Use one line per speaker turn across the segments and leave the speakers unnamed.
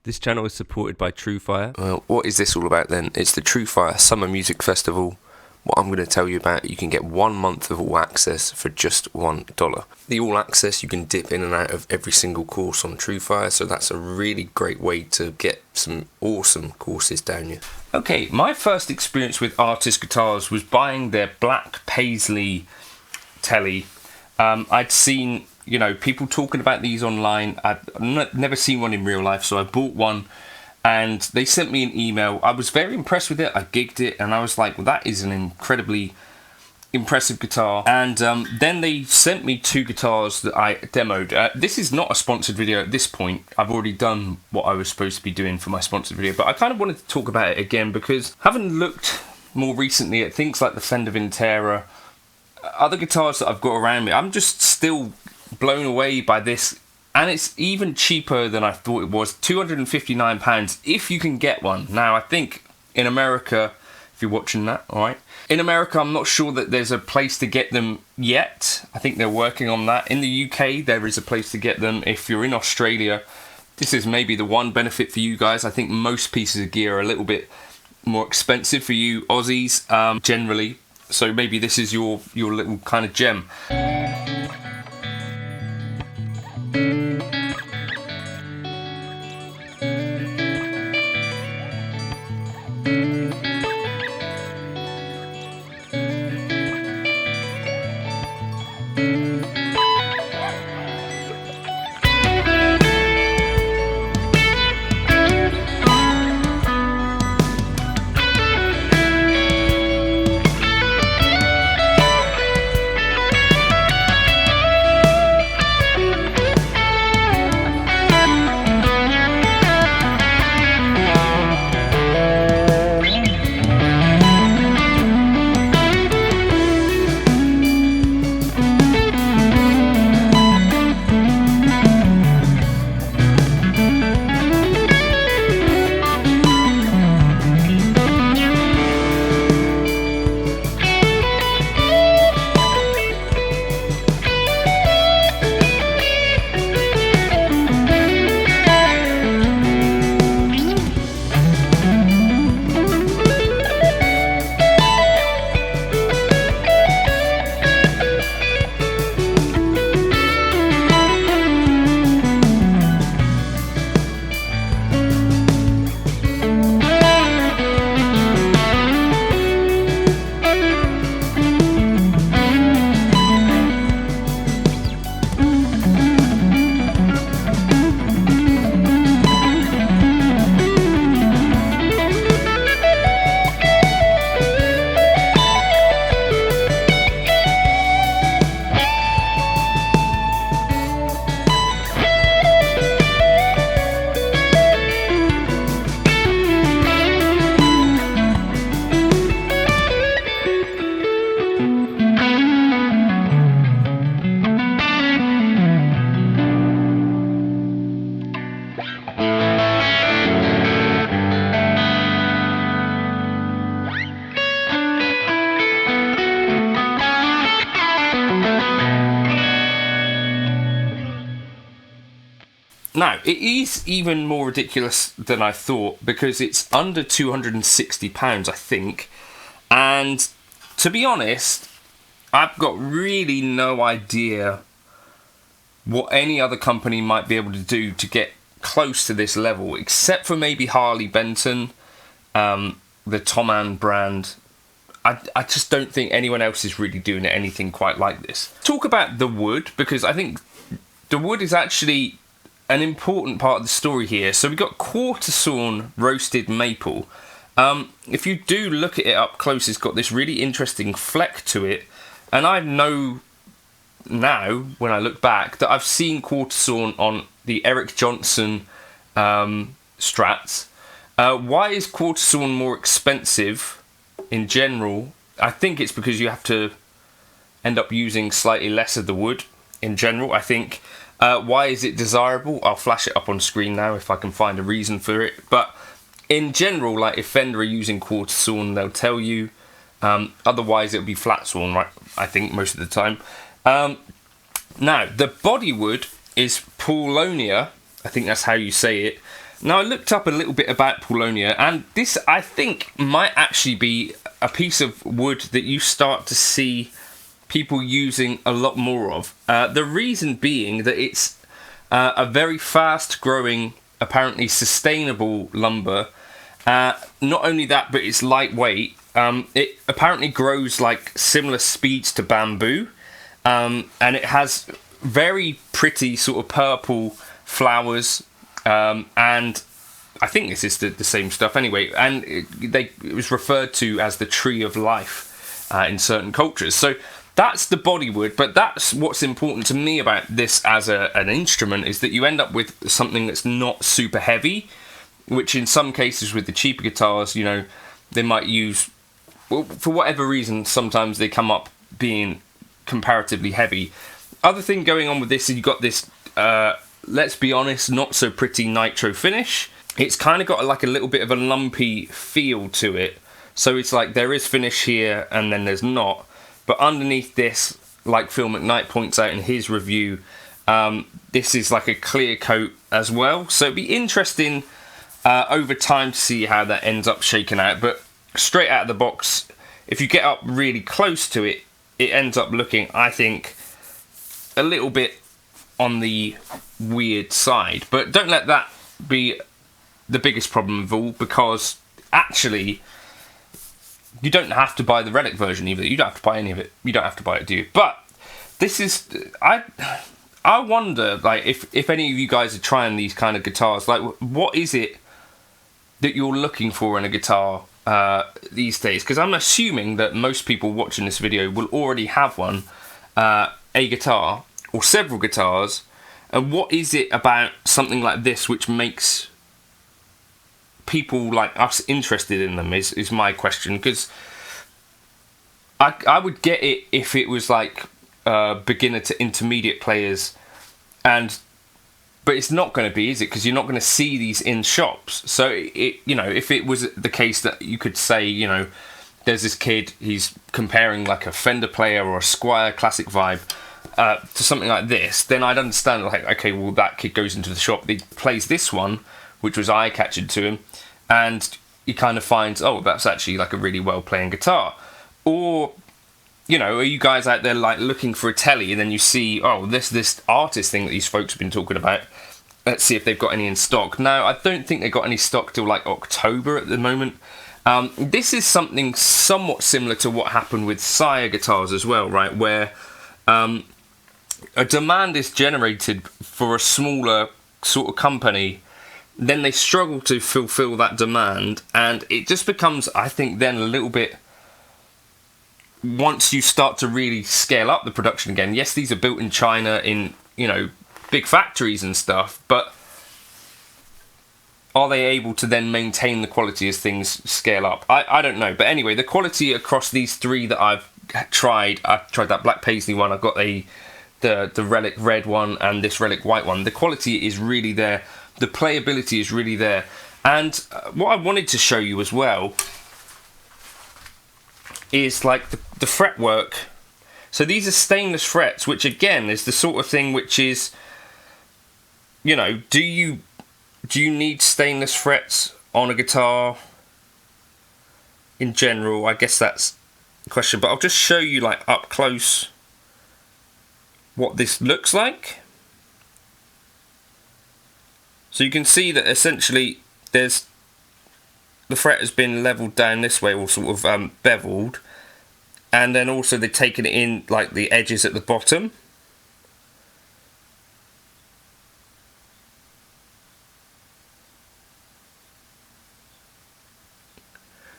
This channel is supported by Truefire.
Well, what is this all about then? It's the Truefire Summer Music Festival. What I'm going to tell you about, you can get 1 month of all access for just $1. The all access, you can dip in and out of every single course on Truefire, so that's a really great way to get some awesome courses down you.
Okay, my first experience with artist guitars was buying their black paisley telly. I'd seen, people talking about these online. I'd never seen one in real life, so I bought one. And they sent me an email. I was very impressed with it. I gigged it, and I was like, well, that is an incredibly impressive guitar. And then they sent me 2 guitars that I demoed. This is not a sponsored video at this point. I've already done what I was supposed to be doing for my sponsored video, but I kind of wanted to talk about it again because having looked more recently at things like the Fender Vintera, other guitars that I've got around me, I'm just still blown away by this. And it's even cheaper than I thought it was, £259 if you can get one. Now, I think in America, if you're watching that, alright? In America, I'm not sure that there's a place to get them yet. I think they're working on that. In the UK, there is a place to get them. If you're in Australia, this is maybe the one benefit for you guys. I think most pieces of gear are a little bit more expensive for you Aussies, generally. So maybe this is your little kind of gem. Now, it is even more ridiculous than I thought because it's under £260, I think. And to be honest, I've got really no idea what any other company might be able to do to get close to this level, except for maybe Harley Benton, the Toman brand. I just don't think anyone else is really doing anything quite like this. Talk about the wood, because I think the wood is actually an important part of the story here. So we've got quartersawn roasted maple. If you do look at it up close, it's got this really interesting fleck to it. And I know now, when I look back, that I've seen quartersawn on the Eric Johnson Strats. Why is quartersawn more expensive in general? I think it's because you have to end up using slightly less of the wood in general, I think. Why is it desirable? I'll flash it up on screen now if I can find a reason for it. But in general, like if Fender are using quartersawn, they'll tell you. Otherwise, it'll be flat sawn, right? I think most of the time. Now, the body wood is Paulownlia. I think that's how you say it. Now, I looked up a little bit about Paulownlia, and this, I think, might actually be a piece of wood that you start to see people using a lot more of. The reason being that it's a very fast-growing, apparently sustainable lumber. Not only that, but it's lightweight. It apparently grows like similar speeds to bamboo, and it has very pretty sort of purple flowers. And I think this is the same stuff anyway, and it was referred to as the tree of life in certain cultures. So that's the bodywood, but that's what's important to me about this as an instrument, is that you end up with something that's not super heavy, which in some cases with the cheaper guitars, you know, they might use, well, for whatever reason, sometimes they come up being comparatively heavy. Other thing going on with this is you've got this let's be honest, not so pretty nitro finish. It's kind of got like a little bit of a lumpy feel to it. So it's like there is finish here and then there's not. But underneath this, like Phil McKnight points out in his review, this is like a clear coat as well. So it'd be interesting over time to see how that ends up shaking out. But straight out of the box, if you get up really close to it, it ends up looking, I think, a little bit on the weird side. But don't let that be the biggest problem of all, because actually you don't have to buy the relic version either. You don't have to buy any of it. You don't have to buy it, do you? But this is, I wonder, like, if any of you guys are trying these kind of guitars, like, what is it that you're looking for in a guitar these days? Because I'm assuming that most people watching this video will already have one, a guitar or several guitars. And what is it about something like this which makes people like us interested in them is my question. Because I would get it if it was like beginner to intermediate players, but it's not going to be, is it? Because you're not going to see these in shops. So you know, if it was the case that you could say, you know, there's this kid, he's comparing like a Fender player or a Squier classic vibe to something like this, then I'd understand, like, okay, well, that kid goes into the shop, he plays this one, which was eye-catching to him, and he kind of finds, oh, that's actually like a really well-playing guitar. Or, you know, are you guys out there like looking for a telly, and then you see, oh, this artist thing that these folks have been talking about, let's see if they've got any in stock. Now, I don't think they've got any stock till like October at the moment. This is something somewhat similar to what happened with Sire guitars as well, right, where a demand is generated for a smaller sort of company, then they struggle to fulfill that demand, and it just becomes, I think, then a little bit, once you start to really scale up the production again, yes, these are built in China in, you know, big factories and stuff, but are they able to then maintain the quality as things scale up? I don't know. But anyway, the quality across these three that I've tried that black paisley one, I've got the relic red one, and this relic white one. The quality is really there. The playability is really there. And what I wanted to show you as well is like the fretwork. So these are stainless frets, which again is the sort of thing which is, you know, do you need stainless frets on a guitar in general? I guess that's the question, but I'll just show you like up close what this looks like. So you can see that essentially the fret has been leveled down this way, or sort of beveled, and then also they've taken it in like the edges at the bottom.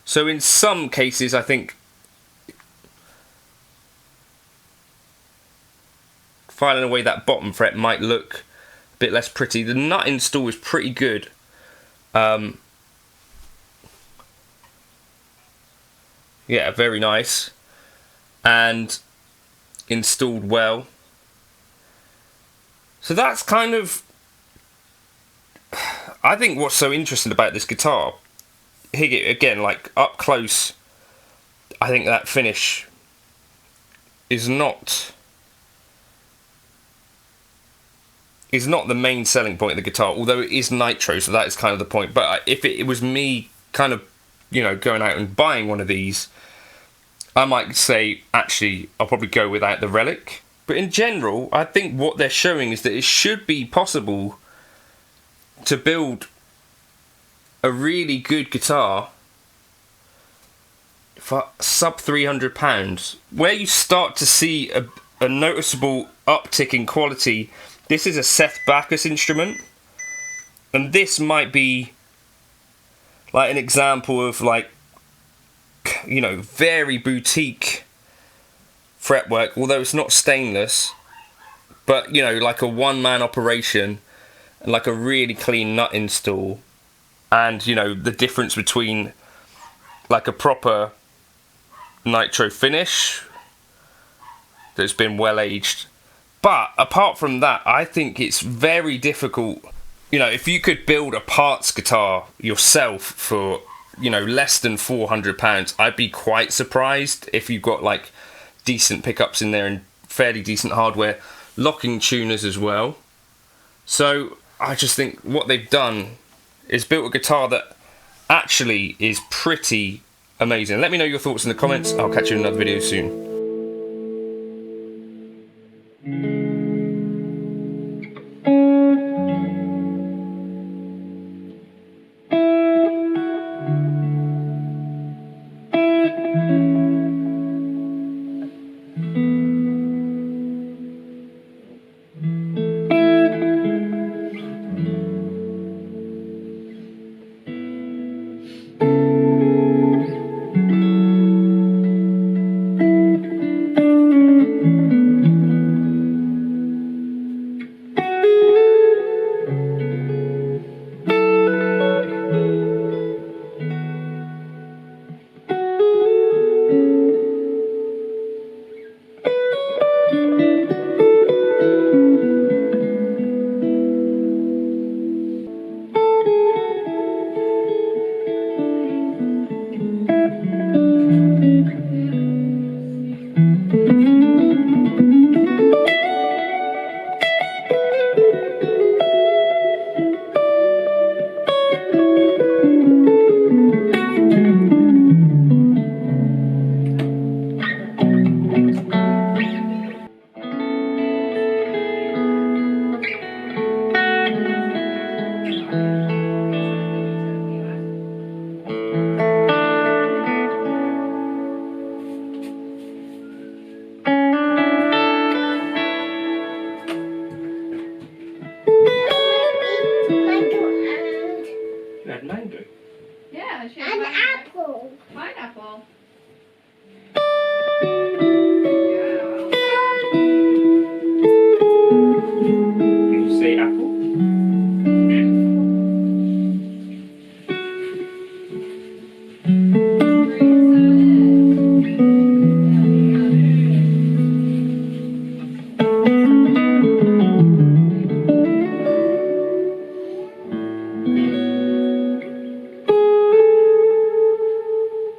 So in some cases, I think filing away that bottom fret might look a bit less pretty. The nut install is pretty good. Yeah, very nice. And installed well. So that's kind of, I think, what's so interesting about this guitar. Here again, like up close, I think that finish is not is not the main selling point of the guitar, although it is nitro, so that is kind of the point. But if it was me kind of, you know, going out and buying one of these, I might say, actually, I'll probably go without the Relic. But in general, I think what they're showing is that it should be possible to build a really good guitar for sub £300. Where you start to see a noticeable uptick in quality, this is a Seth Backus instrument, and this might be like an example of, like, you know, very boutique fretwork, although it's not stainless, but, you know, like a one-man operation and like a really clean nut install, and, you know, the difference between like a proper nitro finish that's been well aged. But apart from that, I think it's very difficult. You know, if you could build a parts guitar yourself for, you know, less than £400, I'd be quite surprised if you've got like decent pickups in there and fairly decent hardware, locking tuners as well. So I just think what they've done is built a guitar that actually is pretty amazing. Let me know your thoughts in the comments. I'll catch you in another video soon. Mango.
Yeah, she had
An
mango.
apple.
Pineapple.